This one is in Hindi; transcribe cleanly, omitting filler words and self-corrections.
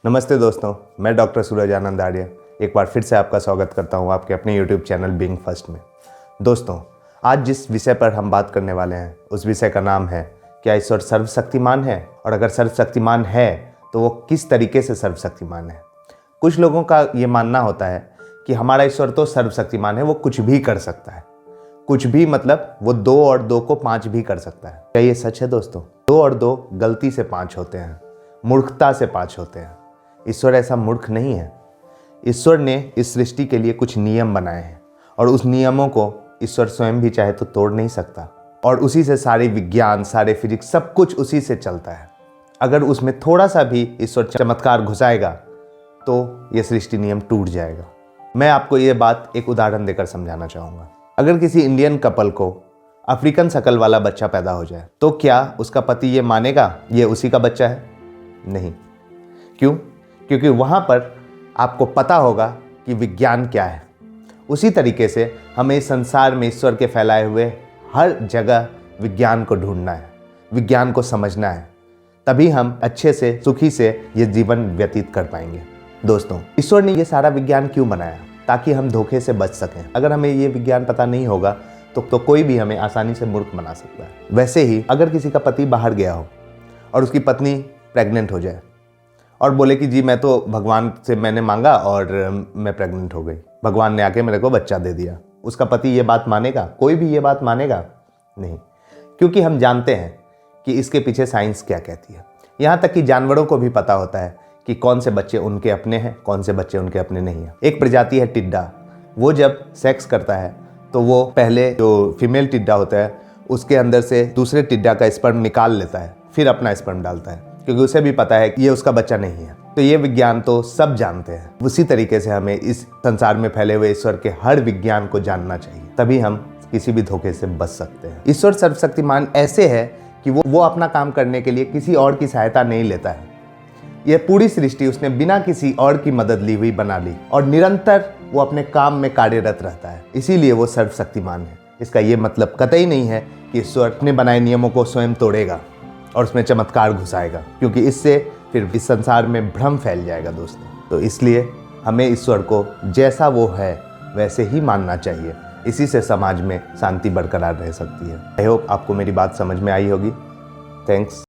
नमस्ते दोस्तों, मैं डॉक्टर सूरज आनंद आर्य एक बार फिर से आपका स्वागत करता हूं आपके अपने YouTube चैनल बीइंग फर्स्ट में। दोस्तों, आज जिस विषय पर हम बात करने वाले हैं उस विषय का नाम है, क्या ईश्वर सर्वशक्तिमान है? और अगर सर्वशक्तिमान है तो वो किस तरीके से सर्वशक्तिमान है? कुछ लोगों का ये मानना होता है कि हमारा ईश्वर तो सर्वशक्तिमान है, वो कुछ भी कर सकता है। कुछ भी मतलब वो 2 और 2 को 5 भी कर सकता है। क्या ये सच है दोस्तों? 2 और 2 गलती से 5 होते हैं, मूर्खता से 5 होते हैं। ईश्वर ऐसा मूर्ख नहीं है। ईश्वर ने इस सृष्टि के लिए कुछ नियम बनाए हैं और उस नियमों को ईश्वर स्वयं भी चाहे तो तोड़ नहीं सकता। और उसी से सारे विज्ञान, सारे फिजिक्स, सब कुछ उसी से चलता है। अगर उसमें थोड़ा सा भी ईश्वर चमत्कार घुसाएगा तो ये सृष्टि नियम टूट जाएगा। मैं आपको ये बात एक उदाहरण देकर समझाना चाहूँगा। अगर किसी इंडियन कपल को अफ्रीकन शकल वाला बच्चा पैदा हो जाए तो क्या उसका पति ये मानेगा ये उसी का बच्चा है? नहीं। क्यों? क्योंकि वहाँ पर आपको पता होगा कि विज्ञान क्या है। उसी तरीके से हमें इस संसार में ईश्वर के फैलाए हुए हर जगह विज्ञान को ढूंढना है, विज्ञान को समझना है, तभी हम अच्छे से सुखी से ये जीवन व्यतीत कर पाएंगे। दोस्तों, ईश्वर ने ये सारा विज्ञान क्यों बनाया? ताकि हम धोखे से बच सकें। अगर हमें ये विज्ञान पता नहीं होगा तो कोई भी हमें आसानी से मूर्ख बना सकता है। वैसे ही अगर किसी का पति बाहर गया हो और उसकी पत्नी प्रेग्नेंट हो जाए और बोले कि जी मैं तो भगवान से मैंने मांगा और मैं प्रेग्नेंट हो गई, भगवान ने आके मेरे को बच्चा दे दिया, उसका पति ये बात मानेगा? कोई भी ये बात मानेगा? नहीं। क्योंकि हम जानते हैं कि इसके पीछे साइंस क्या कहती है। यहाँ तक कि जानवरों को भी पता होता है कि कौन से बच्चे उनके अपने हैं, कौन से बच्चे उनके अपने नहीं हैं। एक प्रजाति है टिड्डा, वो जब सेक्स करता है तो वो पहले जो फीमेल टिड्डा होता है उसके अंदर से दूसरे टिड्डा का स्पर्म निकाल लेता है, फिर अपना स्पर्म डालता है, क्योंकि उसे भी पता है कि ये उसका बच्चा नहीं है। तो ये विज्ञान तो सब जानते हैं। उसी तरीके से हमें इस संसार में फैले हुए ईश्वर के हर विज्ञान को जानना चाहिए, तभी हम किसी भी धोखे से बच सकते हैं। ईश्वर सर्वशक्तिमान ऐसे है कि वो अपना काम करने के लिए किसी और की सहायता नहीं लेता है। यह पूरी सृष्टि उसने बिना किसी और की मदद ली हुई बना ली और निरंतर वो अपने काम में कार्यरत रहता है, इसीलिए वो सर्वशक्तिमान है। इसका ये मतलब कतई नहीं है कि ईश्वर अपने बनाए नियमों को स्वयं तोड़ेगा और उसमें चमत्कार घुसाएगा, क्योंकि इससे फिर इस संसार में भ्रम फैल जाएगा दोस्तों। तो इसलिए हमें ईश्वर को जैसा वो है वैसे ही मानना चाहिए। इसी से समाज में शांति बरकरार रह सकती है। आई होप आपको मेरी बात समझ में आई होगी। थैंक्स।